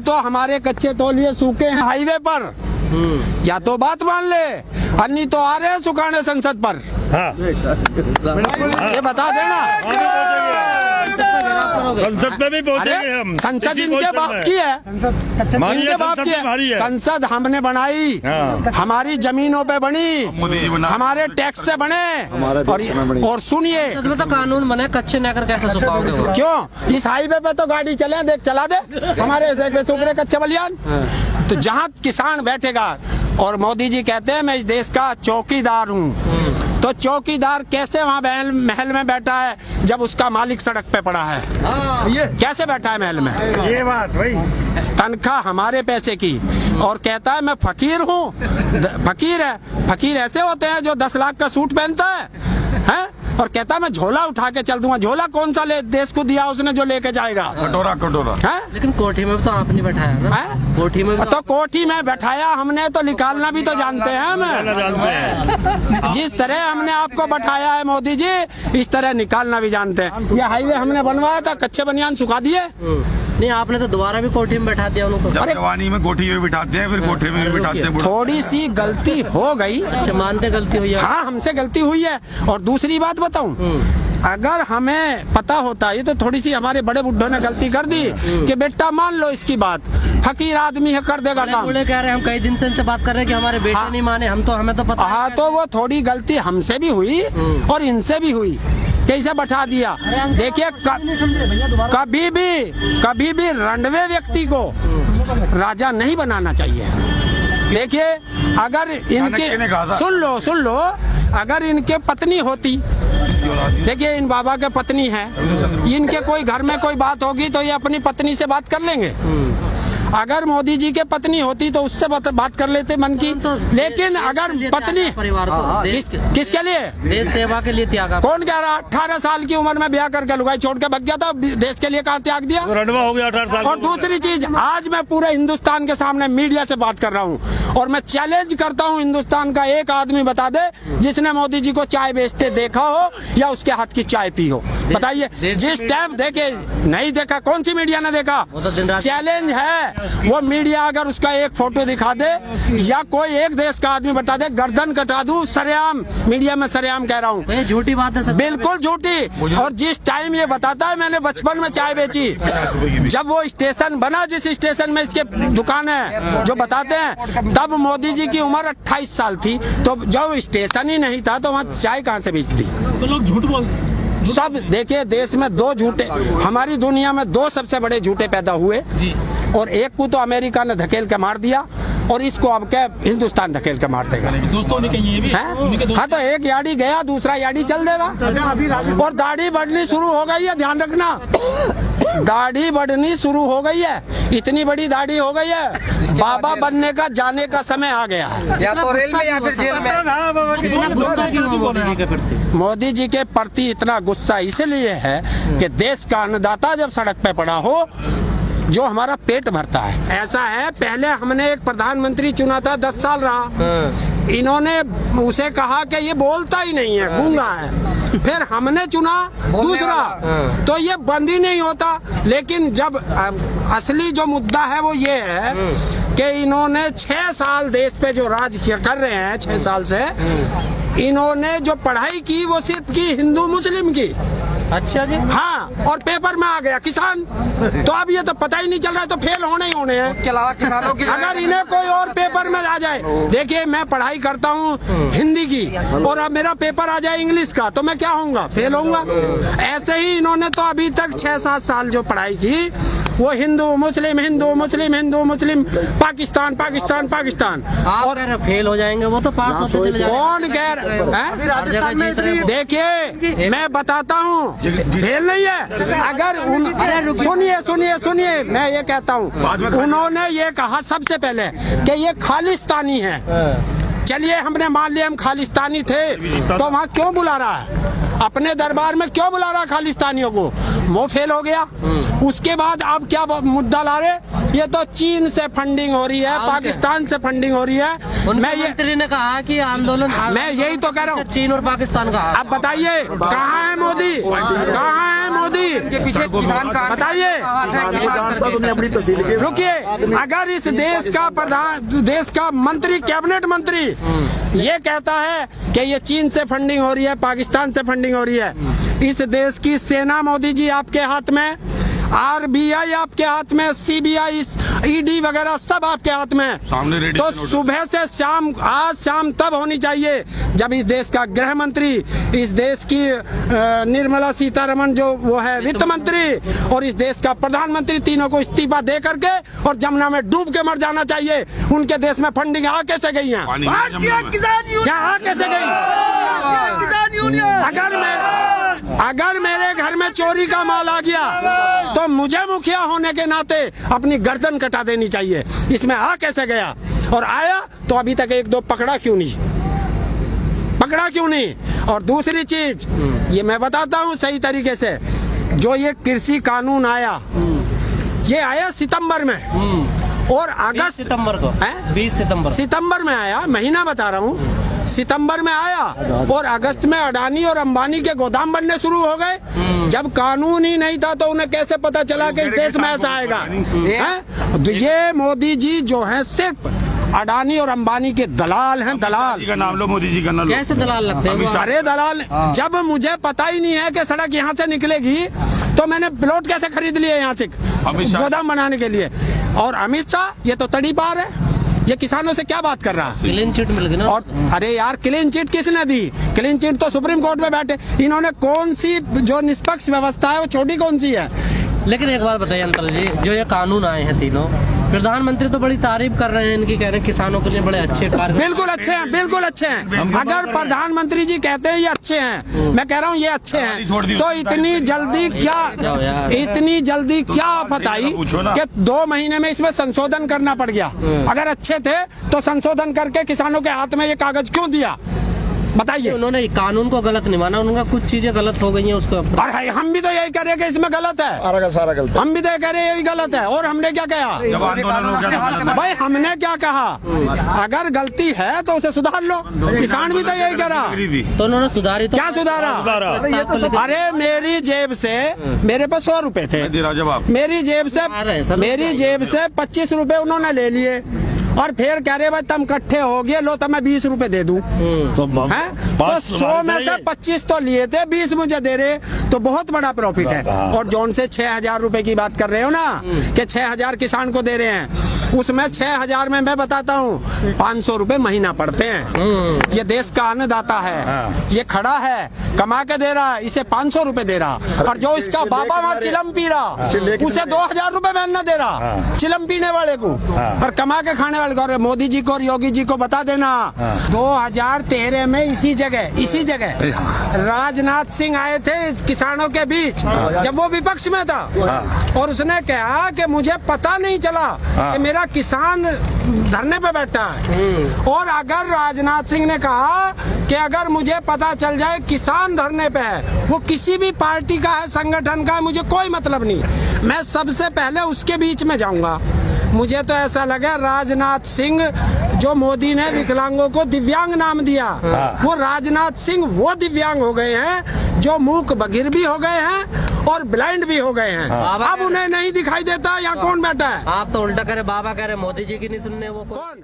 तो हमारे कच्चे तौलिए सूखे हैं हाईवे पर, या तो बात मान ले, अन्नी तो आ रहे हैं सुखाने संसद पर। हाँ। ये बता देना। संसद में भी पहुंचेंगे हम। संसद इनके बाप की है, इनके बाप की है। संसद हमने बनाई, हमारी जमीनों पे बनी, हमारे टैक्स से बने। और सुनिए, तो कानून बने, कच्चे नगर कैसे सुखाओगे? क्यों? इस हाईवे पे तो गाड़ी चले, देख चला दे हमारे सुखरे कच्चे बलियान। तो जहाँ किसान बैठेगा, और मोदी जी कहते हैं मैं इस देश का चौकीदार हूँ, तो चौकीदार कैसे वहाँ महल में बैठा है जब उसका मालिक सड़क पे पड़ा है? कैसे बैठा है महल में? ये बात भाई, तनख्वाह हमारे पैसे की, और कहता है मैं फकीर हूँ। फकीर है, फकीर ऐसे होते हैं जो 10 लाख का सूट पहनता है? और कहता है मैं झोला उठा के चल दूंगा। झोला कौन सा देश को दिया उसने जो लेके जाएगा? कटोरा है? लेकिन कोठी में तो आपने बैठाया ना? कोठी में तो कोठी में बैठाया हमने, तो निकालना भी तो जानते हैं हम। जिस तरह हमने आपको बैठाया है मोदी जी, इस तरह निकालना भी जानते हैं। ये हाईवे हमने बनवाया था, कच्चे बनियान सुखा दिए। नहीं, आपने तो दोबारा भी कोठी में बैठा दिया उनको। अरे जवानी में कोठी में बिठाते हैं, फिर कोठे में भी बिठाते हैं। थोड़ी सी गलती हो गई। अच्छा, मानते गलती हुई है? हाँ, हमसे गलती हुई है। और दूसरी बात बताऊं, अगर हमें पता होता, ये तो थोड़ी सी हमारे बड़े बुड्ढों ने गलती कर दी कि बेटा मान लो इसकी बात, फकीर आदमी है, कर देगा काम। बूढ़े कह रहे हैं, हम कई दिन से इनसे बात कर रहे हैं कि हमारे बेटे नहीं माने, हमें तो पता। हाँ, तो वो थोड़ी गलती हमसे भी हुई और इनसे भी हुई, कैसे बैठा दिया। देखिए, कभी भी रंडवे व्यक्ति को राजा नहीं बनाना चाहिए। देखिए, अगर इनके सुन लो, अगर इनके पत्नी होती, देखिए इन बाबा के पत्नी है, इनके कोई घर में कोई बात होगी तो ये अपनी पत्नी से बात कर लेंगे। अगर मोदी जी के पत्नी होती तो उससे बात कर लेते मन की। लेकिन अगर पत्नी, परिवार को किसके लिए? देश सेवा के लिए त्याग। कौन कह रहा? 18 साल की उम्र में ब्याह करके लुगाई छोड़ के भाग गया था, देश के लिए कहाँ त्याग दिया? रंडवा हो गया 18 साल। और दूसरी चीज, आज मैं पूरे हिंदुस्तान के सामने मीडिया से बात कर रहा हूँ, और मैं चैलेंज करता हूँ, हिंदुस्तान का एक आदमी बता दे जिसने मोदी जी को चाय बेचते देखा हो या उसके हाथ की चाय पी हो। बताइए, जिस टाइम देखे नहीं देखा, कौन सी मीडिया ने देखा? चैलेंज है, वो मीडिया अगर उसका एक फोटो दिखा दे या कोई एक देश का आदमी बता दे, गर्दन कटा दूं सरेआम। मीडिया में सरेआम कह रहा हूँ, झूठी बात है, बिल्कुल झूठी। और जिस टाइम ये बताता है मैंने बचपन में चाय बेची, जब वो स्टेशन बना, जिस स्टेशन में इसके दुकान है जो बताते हैं, तब मोदी जी की उम्र 28 साल थी। तो जब स्टेशन ही नहीं था तो वहाँ चाय कहाँ से बेचती? तो लोग झूठ बोल सब। देखिए, देश में 2 झूठे, हमारी दुनिया में 2 सबसे बड़े झूठे पैदा हुए, और एक को तो अमेरिका ने धकेल के मार दिया, और इसको अब क्या हिंदुस्तान धकेल के मार देगा। दोस्तों ने कही ये भी है? हाँ, तो एक याडी गया, दूसरा याडी चल देगा। और दाढ़ी बढ़नी शुरू हो गई है, ध्यान रखना, दाढ़ी बढ़नी शुरू हो गई है। इतनी बड़ी दाढ़ी हो गई है, बाबा बनने का जाने का समय आ गया है। या तो रेल में या फिर जेल में। इतना गुस्सा क्यों मोदी जी के प्रति? मोदी जी के प्रति इतना गुस्सा इसलिए है कि देश का अन्नदाता जब सड़क पे पड़ा हो, जो हमारा पेट भरता है। ऐसा है, पहले हमने एक प्रधानमंत्री चुना था, 10 साल रहा, इन्होंने उसे कहा कि ये बोलता ही नहीं है, गूंगा है। फिर हमने चुना दूसरा, तो ये बंद ही नहीं होता। लेकिन जब असली जो मुद्दा है वो ये है कि इन्होंने 6 साल देश पे जो राज कर रहे हैं, 6 साल से इन्होंने जो पढ़ाई की वो सिर्फ की हिंदू मुस्लिम की। अच्छा जी। हाँ, और पेपर में आ गया किसान। तो अब ये तो पता ही नहीं चल रहा है, तो फेल होने ही होने हैं। उसके अलावा किसानों की अगर इन्हें कोई और पेपर में आ जाए, देखिए मैं पढ़ाई करता हूँ हिंदी की, और अब मेरा पेपर आ जाए इंग्लिश का, तो मैं क्या होऊंगा? फेल होऊंगा। ऐसे ही इन्होंने तो अभी तक 6-7 साल जो पढ़ाई की वो हिंदू मुस्लिम, हिंदू मुस्लिम, हिंदू मुस्लिम, पाकिस्तान पाकिस्तान पाकिस्तान। और फेल हो जाएंगे, वो तो पास होते चले जाएंगे। कौन कह रहा? देखिए, मैं बताता हूँ, फेल नहीं है। अगर सुनिए, मैं ये कहता हूँ, उन्होंने ये कहा सबसे पहले कि ये खालिस्तानी है। चलिए, हमने मान लिया हम खालिस्तानी थे, तो वहाँ क्यों बुला रहा है? अपने दरबार में क्यों बुला रहा खालिस्तानियों को? वो फेल हो गया। उसके बाद अब क्या मुद्दा ला रहे, ये तो चीन से फंडिंग हो रही है, पाकिस्तान से फंडिंग हो रही है। मैं ये मंत्री ने कहा कि आंदोलन मैं यही तो कह रहा हूँ, चीन और पाकिस्तान का। अब बताइए कहाँ है मोदी, कहाँ है मोदी, पीछे किसान का बताइए। रुकिए, अगर इस देश का देश का मंत्री, कैबिनेट मंत्री ये कहता है कि ये चीन से फंडिंग हो रही है, पाकिस्तान से फंडिंग हो रही है, इस देश की सेना मोदी जी आपके हाथ में, आरबीआई आपके हाथ में, सीबीआई, ईडी वगैरह सब आपके हाथ में, तो सुबह से शाम, आज शाम तब होनी चाहिए जब इस देश का गृह मंत्री, इस देश की निर्मला सीतारमण जो वो है वित्त मंत्री, और इस देश का प्रधानमंत्री, तीनों को इस्तीफा दे करके और जमुना में डूब के मर जाना चाहिए। उनके देश में फंडिंग आ कैसे गई है, क्या आ कैसे गई? अगर मेरे घर में चोरी का माल आ गया तो मुझे मुखिया होने के नाते अपनी गर्दन कटा देनी चाहिए। इसमें आ कैसे गया, और आया तो अभी तक एक दो पकड़ा क्यों नहीं? और दूसरी चीज ये मैं बताता हूँ सही तरीके से, जो ये कृषि कानून आया, ये आया सितंबर में और अगस्त सितंबर को 20 सितंबर में आया, महीना बता रहा हूँ, सितंबर में आया और अगस्त में अडानी और अंबानी के गोदाम बनने शुरू हो गए। जब कानून ही नहीं था तो उन्हें कैसे पता चला कि इस देश में ऐसा आएगा? हैं? तो ये मोदी जी जो है सिर्फ अडानी और अंबानी के दलाल हैं, दलाल। जी का नाम लो, मोदी जी का नाम लो। कैसे दलाल लगते हैं? अरे दलाल, जब मुझे पता ही नहीं है कि सड़क यहाँ से निकलेगी तो मैंने प्लॉट कैसे खरीद लिए यहाँ से गोदाम बनाने के लिए? और अमित शाह ये तो तड़ी पार है, ये किसानों से क्या बात कर रहा है? क्लीन चिट मिल गई ना। और अरे यार, क्लीन चिट किसने दी? क्लीन चिट तो सुप्रीम कोर्ट में बैठे, इन्होंने कौन सी जो निष्पक्ष व्यवस्था है वो छोटी कौन सी है? लेकिन एक बात बताइए अंकल जी, जो ये कानून आए हैं तीनों, प्रधानमंत्री तो बड़ी तारीफ कर रहे हैं इनकी, कह रहे हैं किसानों के लिए बड़े अच्छे कार्य। बिल्कुल अच्छे हैं, बिल्कुल अच्छे हैं। अगर प्रधानमंत्री जी कहते हैं ये अच्छे हैं, मैं कह रहा हूँ ये अच्छे हैं, तो इतनी जल्दी क्या आफत आई कि 2 महीने में इसमें संशोधन करना पड़ गया? अगर अच्छे थे तो संशोधन करके किसानों के हाथ में ये कागज क्यों दिया, बताइए? उन्होंने कानून को गलत नहीं माना, उनका कुछ चीजें गलत हो गई हैं उसको। अरे हम भी तो यही कह रहे हैं कि इसमें गलत है, सारा गलत। हम भी तो कह रहे हैं यही गलत है। और हमने क्या कहा भाई? हमने क्या कहा? अगर गलती है तो उसे सुधार लो। किसान भी तो यही कह रहा, तो उन्होंने सुधारी तो क्या सुधारा? अरे मेरी जेब से, मेरे पास 100 रुपए थे, मेरी जेब से 25 रुपए उन्होंने ले लिए और फिर कह रहे भाई तुम इकट्ठे हो गए, लो तो मैं 20 रुपए दे दूं। तो 100 में से 25 तो लिए थे, 20 मुझे दे रहे, तो बहुत बड़ा प्रॉफिट है। और जौन से 6000 रुपए की बात कर रहे हो ना कि 6000 किसान को दे रहे हैं, उसमें 6000 में मैं बताता हूँ 500 रुपए महीना पड़ते हैं। ये देश का अन्नदाता है, ये खड़ा है, कमा के दे रहा है, इसे 500 रुपए दे रहा। और जो इसका बाबा वहाँ चिलम पी रहा, उसे 2000 रुपए में अन्न दे रहा, चिलम पीने वाले को। और कमा के खाने वाले को, मोदी जी को और योगी जी को बता देना, 2013 में इसी जगह राजनाथ सिंह आए थे किसानों के बीच, जब वो विपक्ष में था, और उसने कहा कि मुझे पता नहीं चला कि मेरा किसान धरने पे बैठा है। और अगर राजनाथ सिंह ने कहा कि अगर मुझे पता चल जाए किसान धरने पे है, वो किसी भी पार्टी का है, संगठन का है, मुझे कोई मतलब नहीं, मैं सबसे पहले उसके बीच में जाऊंगा। मुझे तो ऐसा लगा राजनाथ सिंह, जो मोदी ने विकलांगों को दिव्यांग नाम दिया, वो राजनाथ सिंह वो दिव्यांग हो गए हैं जो मूक बधिर भी हो गए हैं और ब्लाइंड भी हो गए हैं। अब उन्हें नहीं दिखाई देता यहाँ कौन बैठा है? आप तो उल्टा करे, बाबा कह रहे मोदी जी की नहीं सुनने, वो कौन?